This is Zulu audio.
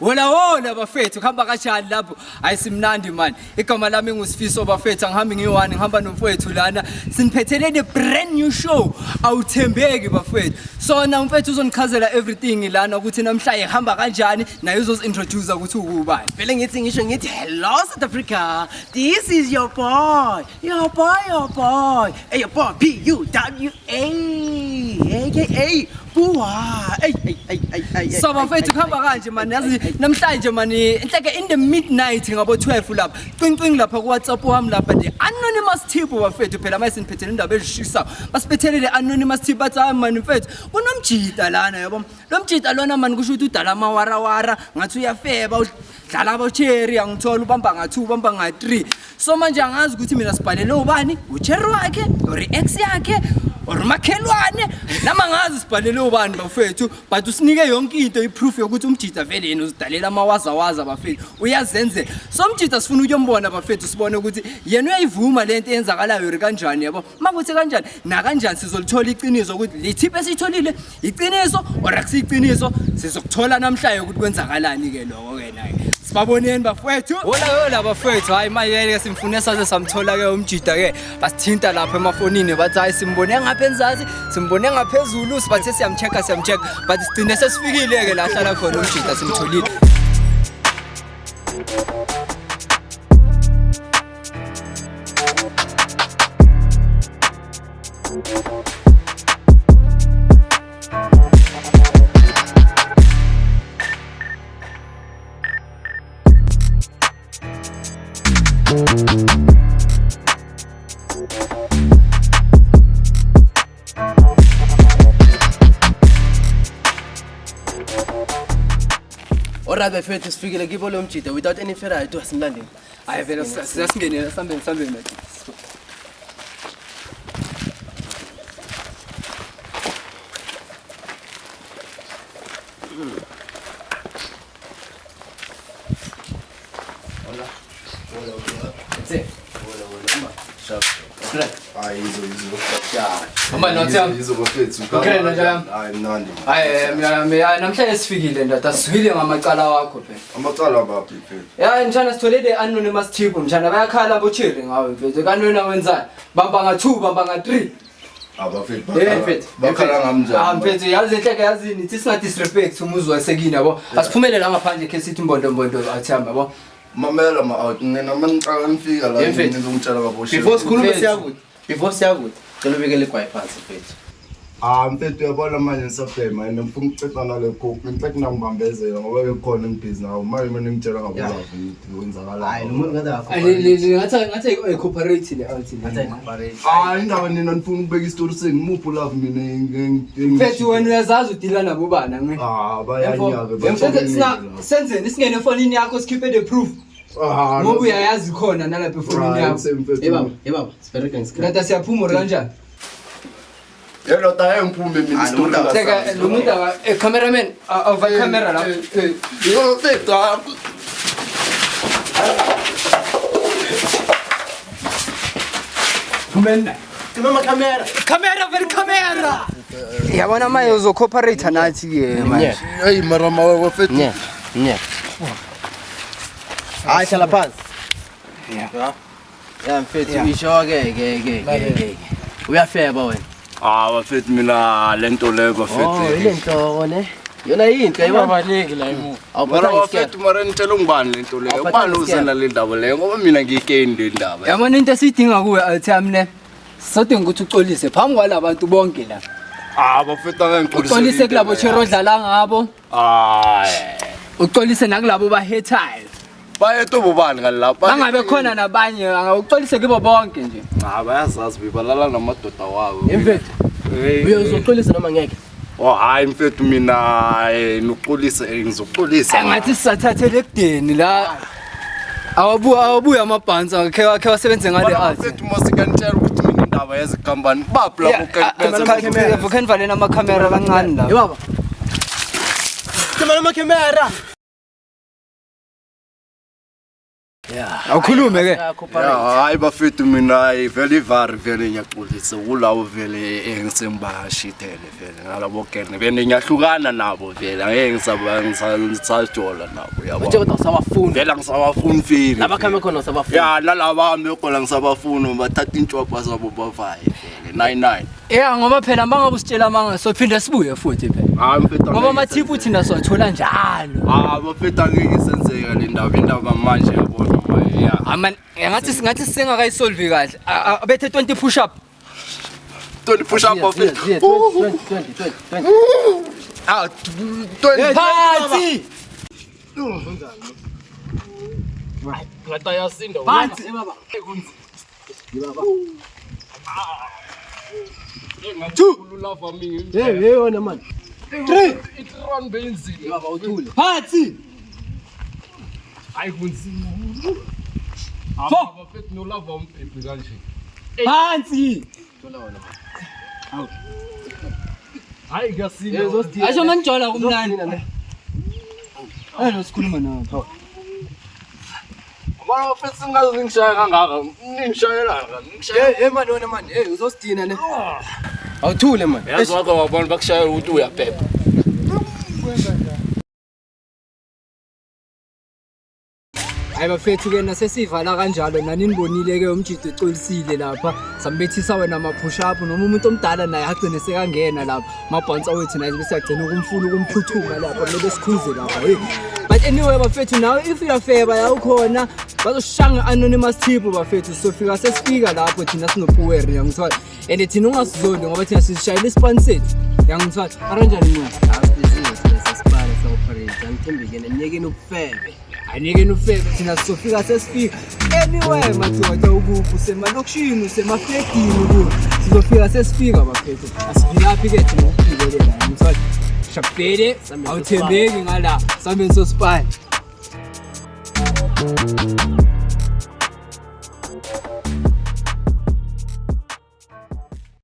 Wona bafethu khamba kanjani lapho ayisimnandi man igama lami nguSifiso bafethu angihambi ngiyi1 ngihamba nomfethu lana siniphethelele brand new show awuthembeki bafethu so na umfethu uzonichazela everything lana ukuthi namhla ihamba kanjani naye uzosintroduce ukuthi ukubani vele ngithi hello South Africa, this is your boy hey your boy PUWA aka Buwa hey so bafethu khamba kanje man yazi namhlanje man inhleke in the midnight ngabo 12 lapha cwingcwing lapha ku WhatsApp wami lapha the anonymous tip bafethu phela mase siniphethe indaba ezishisa basiphethelele anonymous tip bathi hayi man mfethu kunomjida lana yabo lo mjida lona man kusho ukuthi udala amawara ngathi uyafeba udlala abocherry angithola ubamba nga2 ubamba nga3 so manje angazi ukuthi mina sibhalele ubani ucherry wakhe or ex yakhe or makhelwane nama ngazi sibhalele ubani bafethu but usinike yonke into iproof yokuthi umjida vele yena uzidalela amawaza bafethu uyazenzela so umjida sifuna ukuyombona bafethu sibone ukuthi yena uyayivuma lento eyenzakalayo ri kanjani yabo makuthi kanjani na kanjani sizolithola iqiniso ukuthi le tip esitholile iqiniso or akusiqiniso sizokuthola namhlanje ukuthi kwenzakalani ke lokho ke naye sibaboneni bafethu hola bafethu hayi mayeke simfune saze samthola ke umjida ke basithinta lapha emafonini bathi hayi simbone ngapha enzansi simbone ngaphezulu sibathe siyamchecka but sigcine sesifikile ke la hlala khona umjida simtholile Alright bafethu sifikile kibo lo mjida without any further ado asimlandeni hayi vele siyasingenela sambeni namhlanje sifikile ndata siwile ngamacala wakho phela amacala baphi phela ya njana sitholele anonymous tip njana bayakhala abocherry ngawe mfethu kanwena wenzani bamba nga2 bamba nga3 abafethu bakhala ngamnjani mfethu yazi inhleke yazini ithi singa disrespect umuzi wasekini yabo asiphumele la ngaphandle ke sithi imbondo athamba yabo mamela out ngena manicala ngifika la ngizongitshela kaboshe before siyakuthi cela ubekele kwayiphansi mfethu mfethu uyabona manje ngisabhema and ngifuna ukucela nale coke infact nangibambezela ngoba bekhona engibhizi nawo manje mina ngitshela ngabona ukuthi wenzakala hayi umuntu ngathi ngathi cooperate le out le indaba nina nifuna ukubeka istory sengimuphi love mina mfethu wena uyazazi udila nabo bana nge bayanyaka mfethu senzeni isingene efonini yakho sikhiphe the proof ngoba uyayazi khona nalapha efonini yakho baba sibereka ngisikhathi ngata siyaphuma kanjani yelo tayo ngiphume mina istory teka lo muntu cameraman over camera la yo teka kumena mama camera yabona maye uzo cooperate nathi ke manje hey mara mawe wafethu nye aisha la phansi ya mfethu isho ke uyafeba wena bafethu mina lento leko fethu ile nhloko ne yona yinto ayibaleki la imo mara wafethu mara ngitshela ungibani lento leyo ubani uzena le ndaba leyo ngoba mina ngiyikendi indaba yabona into esiyidinga kuwe althamne sodinga ukuthi uxolise phambi kwalabantu bonke la bafethu angangixolise uxolise kulabo chero dlala ngabo uxolise nakulabo bahetayo bayethu bobani ngalapha bangabe khona nabanye angawuxolise kibo bonke nje bayazazi bibalala namadoda wabo emfethu uyoxolisa noma ngeke hayi mfethu mina noxolise ngizoxolisa ngathi sisathathele ekudeni la awabuya amabhanza khe wasebenze ngale art mfethu masikanitshela ukuthi mina indaba yezikhampani baphi lapho can valena ama camera kancane la baba camera Awukhulume ke. Hayi bafethu mina vele ivari vele ngiyaxolisa kulawo vele engisembashithele vele ngalabo kene bene ngiyahlukana nabo vele angeke ngisajola nabo yabo Manje kodwa usabafuna. vele ngisabafuni vele Labakhambe khona usabafuna. ya nalaba hambe khona ngisabafuni bathatha intshwapha zabo bavaye vele 99 Ngoba phela mangabe usitshela manga sophinda sibuye futhi phela. hayi mfethu Ngoba amathiphu thina siwathola njalo. bafethu angeke isenzeka le ndaba manje yabona ya Aman ngathi singakayisolve kahle. Bethe 20 push up. 20 push up bafethu 20. Phansi. Ngata yasinda. Phansi. Hey wona man. 3. Run benzini. Baba uthule. Phansi. Hayi kunzima. 4. Bafethu no love umpephi kanje. Phansi. Thola wona. Hayi ngiyasinda. Asho manjola kumnani. Sikhuluma nawe. Mara bafethu singazi ngishaya kangaka ningishayela Hey man wona man. Hey uzosidina ne. Awuthule man. yazi wake wabona bakushayela ukuthi uyaphepha Hayi bafethu ke nasesivala kanjalo nani nibonile ke umjido ecolisile lapha sambethisa wena ama push up noma umuntu omdala naye agcine sekangena lapha mabhansa wethu naye bese agcina ukumfuna ukumphuthuma lapha kumele sikhuze lapha hey but anyway bafethu nawe if you favor yawukhona bazoshanga anonymous tip bafethu sofika sesifika lapho thina sinopuweri yangithola and thina ungasizonde ngoba thina sishayela ispan sethu yangithola aranjani mina business lesipara sa operate angithembeke nemnyekeni ubufebe. Anike ufebe thina sofika sesifika anyway madoda ukuphi usemalokishini usemafledini ukuphi sizofika sesifika bafethu asivilaphi ke thina ukuphilelela ngithola shabhele awuthembeki ngala sambe so spy